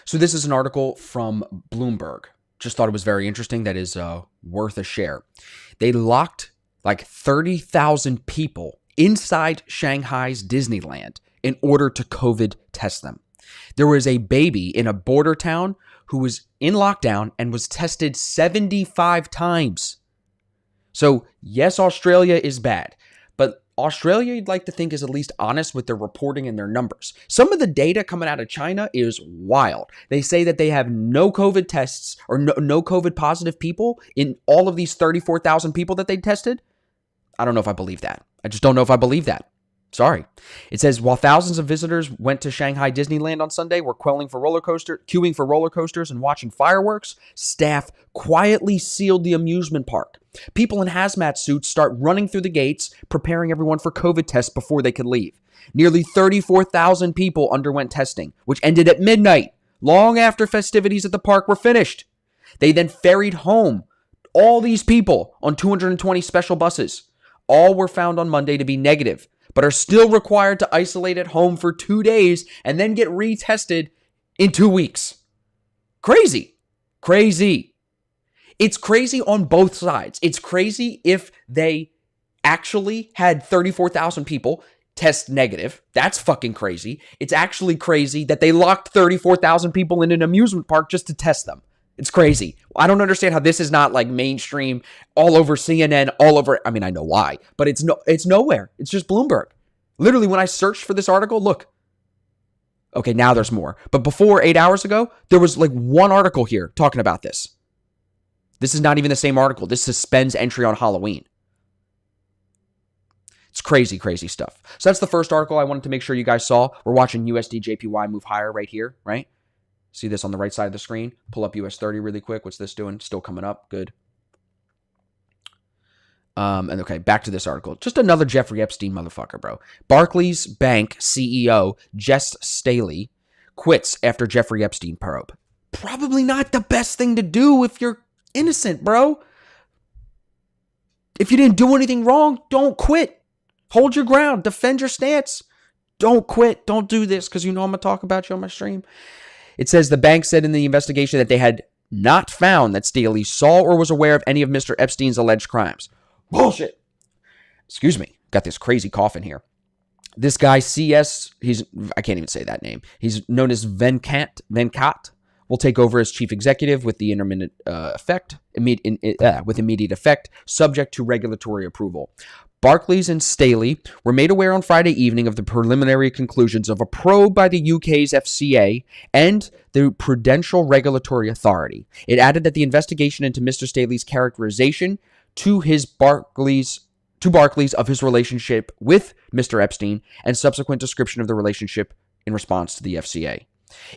So this is an article from Bloomberg. Just thought it was very interesting. That is worth a share. They locked like 30,000 people inside Shanghai's Disneyland in order to COVID test them. There was a baby in a border town who was in lockdown and was tested 75 times. So yes, Australia is bad, but Australia, you'd like to think, is at least honest with their reporting and their numbers. Some of the data coming out of China is wild. They say that they have no COVID tests or no COVID positive people in all of these 34,000 people that they tested. I don't know if I believe that. I just don't know if I believe that. Sorry. It says, while thousands of visitors went to Shanghai Disneyland on Sunday, were queuing for roller coasters and watching fireworks, staff quietly sealed the amusement park. People in hazmat suits start running through the gates, preparing everyone for COVID tests before they could leave. Nearly 34,000 people underwent testing, which ended at midnight, long after festivities at the park were finished. They then ferried home all these people on 220 special buses. All were found on Monday to be negative, but are still required to isolate at home for 2 days and then get retested in 2 weeks. Crazy. It's crazy on both sides. It's crazy if they actually had 34,000 people test negative. That's fucking crazy. It's actually crazy that they locked 34,000 people in an amusement park just to test them. It's crazy. I don't understand how this is not like mainstream, all over CNN, all over. I mean, I know why, but it's nowhere. It's just Bloomberg. Literally, when I searched for this article, look. Okay, now there's more. But before 8 hours ago, there was like one article here talking about this. This is not even the same article. This suspends entry on Halloween. It's crazy stuff. So that's the first article I wanted to make sure you guys saw. We're watching USD JPY move higher right here, right? See this on the right side of the screen? Pull up US 30 really quick. What's this doing? Still coming up. Good. And okay, back to this article. Just another Jeffrey Epstein motherfucker, bro. Barclays Bank CEO Jess Staley quits after Jeffrey Epstein probe. Probably not the best thing to do if you're innocent, bro. If you didn't do anything wrong, don't quit. Hold your ground. Defend your stance. Don't quit. Don't do this, because you know I'm going to talk about you on my stream. It says the bank said in the investigation that they had not found that Staley saw or was aware of any of Mr. Epstein's alleged crimes. Bullshit. Excuse me. Got this crazy cough in here. This guy, I can't even say that name. He's known as Venkat, will take over as chief executive with the immediate effect, subject to regulatory approval. Barclays and Staley were made aware on Friday evening of the preliminary conclusions of a probe by the UK's FCA and the Prudential Regulatory Authority. It added that the investigation into Mr. Staley's characterization to Barclays of his relationship with Mr. Epstein and subsequent description of the relationship in response to the FCA.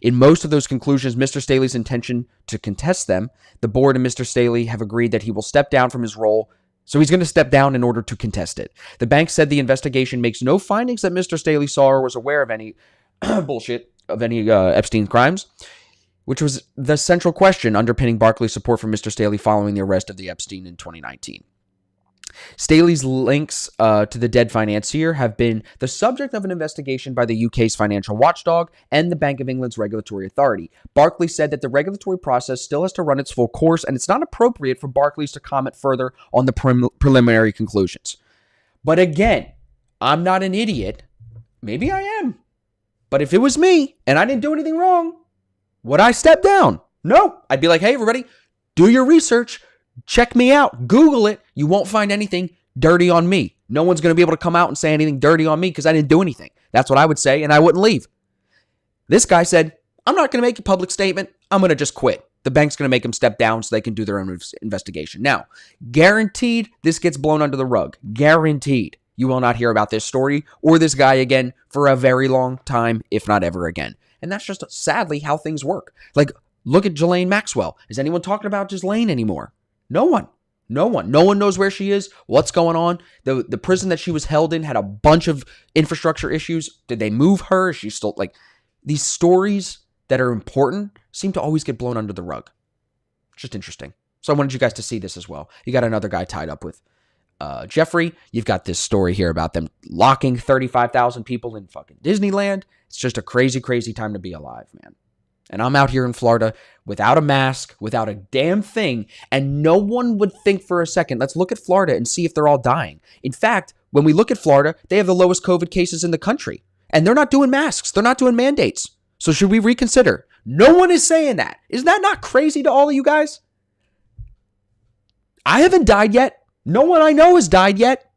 In most of those conclusions, Mr. Staley's intention to contest them, the board and Mr. Staley have agreed that he will step down from his role. So he's going to step down in order to contest it. The bank said the investigation makes no findings that Mr. Staley saw or was aware of any Epstein crimes, which was the central question underpinning Barclays' support for Mr. Staley following the arrest of the Epstein in 2019. Staley's links to the dead financier have been the subject of an investigation by the UK's financial watchdog and the Bank of England's regulatory authority. Barclays said that the regulatory process still has to run its full course, and it's not appropriate for Barclays to comment further on the preliminary conclusions. But again, I'm not an idiot. Maybe I am. But if it was me and I didn't do anything wrong, would I step down? No. I'd be like, hey, everybody, do your research. Check me out. Google it. You won't find anything dirty on me. No one's going to be able to come out and say anything dirty on me because I didn't do anything. That's what I would say, and I wouldn't leave. This guy said, I'm not going to make a public statement. I'm going to just quit. The bank's going to make him step down so they can do their own investigation. Now, guaranteed this gets blown under the rug. Guaranteed you will not hear about this story or this guy again for a very long time, if not ever again. And that's just sadly how things work. Like, look at Ghislaine Maxwell. Is anyone talking about Ghislaine anymore? No one. No one knows where she is, what's going on. The prison that she was held in had a bunch of infrastructure issues. Did they move her? Is she still, like, these stories that are important seem to always get blown under the rug. Just interesting. So I wanted you guys to see this as well. You got another guy tied up with Jeffrey. You've got this story here about them locking 35,000 people in fucking Disneyland. It's just a crazy, crazy time to be alive, man. And I'm out here in Florida without a mask, without a damn thing, and no one would think for a second, let's look at Florida and see if they're all dying. In fact, when we look at Florida, they have the lowest COVID cases in the country, and they're not doing masks. They're not doing mandates. So should we reconsider? No one is saying that. Isn't that not crazy to all of you guys? I haven't died yet. No one I know has died yet.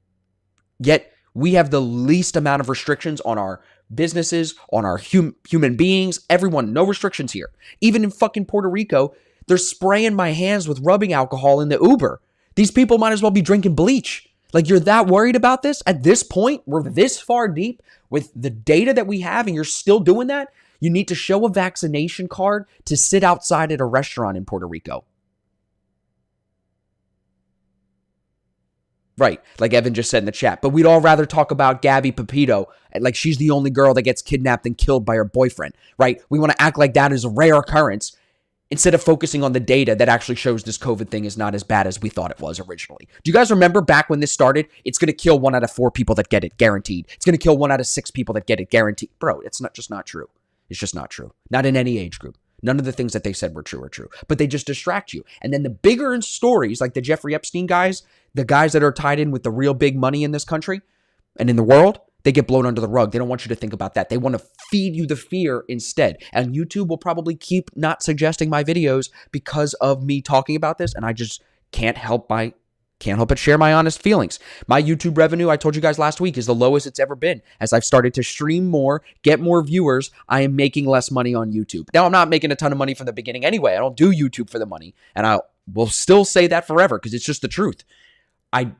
Yet we have the least amount of restrictions on our businesses, on our human beings, everyone. No restrictions here. Even in fucking Puerto Rico, they're spraying my hands with rubbing alcohol in the Uber. These people might as well be drinking bleach. Like, you're that worried about this? At this point, we're this far deep with the data that we have, and you're still doing that? You need to show a vaccination card to sit outside at a restaurant in Puerto Rico. Right, like Evan just said in the chat. But we'd all rather talk about Gabby Pepito, like she's the only girl that gets kidnapped and killed by her boyfriend, right? We want to act like that is a rare occurrence instead of focusing on the data that actually shows this COVID thing is not as bad as we thought it was originally. Do you guys remember back when this started? It's going to kill 1 out of 4 people that get it, guaranteed. It's going to kill 1 out of 6 people that get it, guaranteed. Bro, it's not true. It's just not true. Not in any age group. None of the things that they said were true are true, but they just distract you. And then the bigger stories, like the Jeffrey Epstein guys, the guys that are tied in with the real big money in this country and in the world, they get blown under the rug. They don't want you to think about that. They want to feed you the fear instead. And YouTube will probably keep not suggesting my videos because of me talking about this. And I just can't help but share my honest feelings. My YouTube revenue, I told you guys last week, is the lowest it's ever been. As I've started to stream more, get more viewers, I am making less money on YouTube. Now, I'm not making a ton of money from the beginning anyway. I don't do YouTube for the money. And I will still say that forever because it's just the truth. I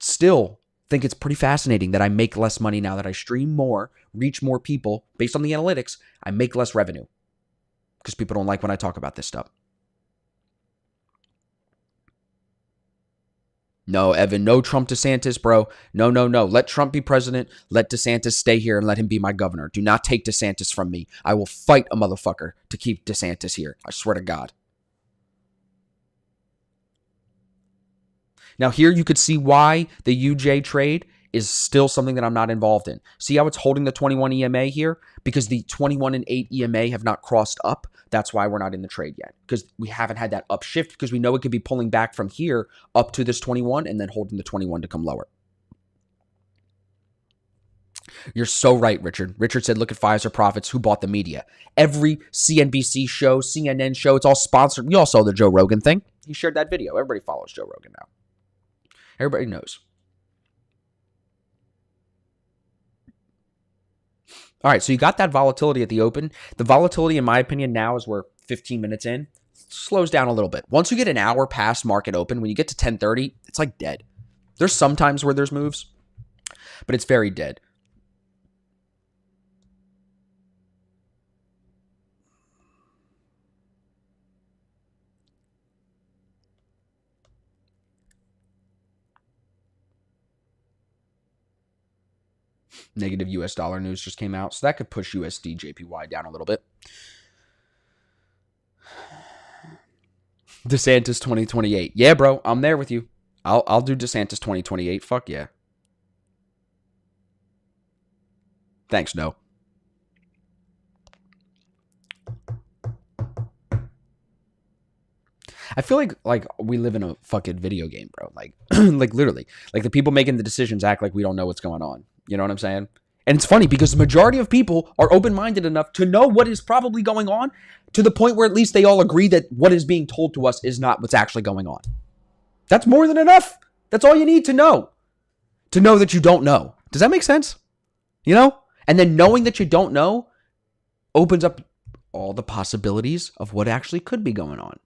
still think it's pretty fascinating that I make less money now that I stream more, reach more people. Based on the analytics, I make less revenue because people don't like when I talk about this stuff. No, Evan, no Trump DeSantis, bro. No. Let Trump be president. Let DeSantis stay here and let him be my governor. Do not take DeSantis from me. I will fight a motherfucker to keep DeSantis here. I swear to God. Now here you could see why the UJ trade is still something that I'm not involved in. See how it's holding the 21 EMA here? Because the 21 and 8 EMA have not crossed up. That's why we're not in the trade yet. Because we haven't had that upshift because we know it could be pulling back from here up to this 21 and then holding the 21 to come lower. You're so right, Richard. Richard said, look at Pfizer profits. Who bought the media? Every CNBC show, CNN show, it's all sponsored. We all saw the Joe Rogan thing. He shared that video. Everybody follows Joe Rogan now. Everybody knows. All right, so you got that volatility at the open. The volatility, in my opinion, now as we're 15 minutes in, slows down a little bit. Once you get an hour past market open, when you get to 10:30, it's like dead. There's some times where there's moves, but it's very dead. Negative US dollar news just came out, so that could push USD JPY down a little bit. DeSantis 2028. Yeah, bro, I'm there with you. I'll do DeSantis 2028. Fuck yeah. Thanks, no. I feel like we live in a fucking video game, bro. Like like literally. Like the people making the decisions act like we don't know what's going on. You know what I'm saying? And it's funny because the majority of people are open-minded enough to know what is probably going on to the point where at least they all agree that what is being told to us is not what's actually going on. That's more than enough. That's all you need to know that you don't know. Does that make sense? You know? And then knowing that you don't know opens up all the possibilities of what actually could be going on,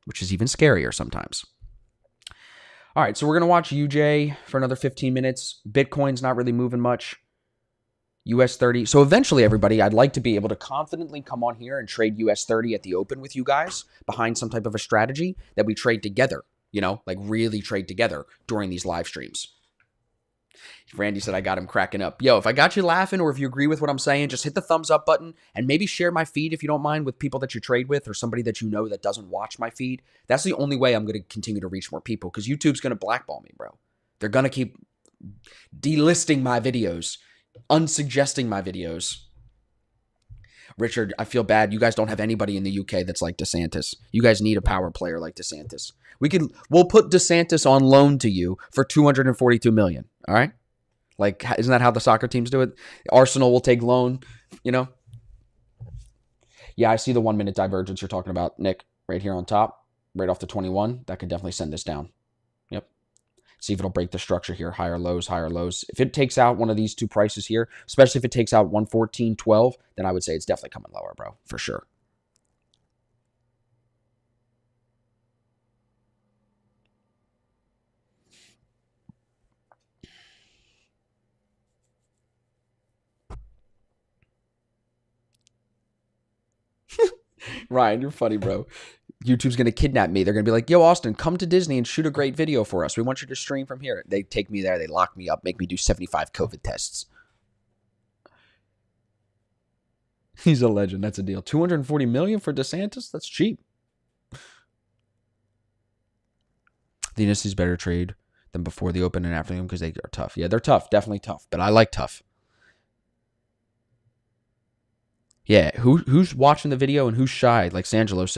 which is even scarier sometimes. All right, so we're going to watch UJ for another 15 minutes. Bitcoin's not really moving much. US 30. So eventually, everybody, I'd like to be able to confidently come on here and trade US 30 at the open with you guys behind some type of a strategy that we trade together, you know, like really trade together during these live streams. Randy said I got him cracking up. Yo, if I got you laughing or if you agree with what I'm saying, just hit the thumbs up button and maybe share my feed if you don't mind with people that you trade with or somebody that you know that doesn't watch my feed. That's the only way I'm going to continue to reach more people because YouTube's going to blackball me, bro. They're going to keep delisting my videos, unsuggesting my videos. Richard, I feel bad. You guys don't have anybody in the UK that's like DeSantis. You guys need a power player like DeSantis. We'll put DeSantis on loan to you for $242 million. All right. Like, isn't that how the soccer teams do it? Arsenal will take loan, you know? Yeah, I see the 1 minute divergence you're talking about, Nick, right here on top, right off the 21. That could definitely send this down. Yep. See if it'll break the structure here. Higher lows, higher lows. If it takes out one of these two prices here, especially if it takes out 114.12, then I would say it's definitely coming lower, bro, for sure. Ryan, you're funny, bro. YouTube's going to kidnap me. They're going to be like, yo, Austin, come to Disney and shoot a great video for us. We want you to stream from here. They take me there. They lock me up, make me do 75 COVID tests. He's a legend. That's a deal. $240 million for DeSantis? That's cheap. The Dynasty's better trade than before the open and after them because they are tough. Yeah, they're tough. Definitely tough. But I like tough. Yeah, who's watching the video and who's shy, like Sangelo said.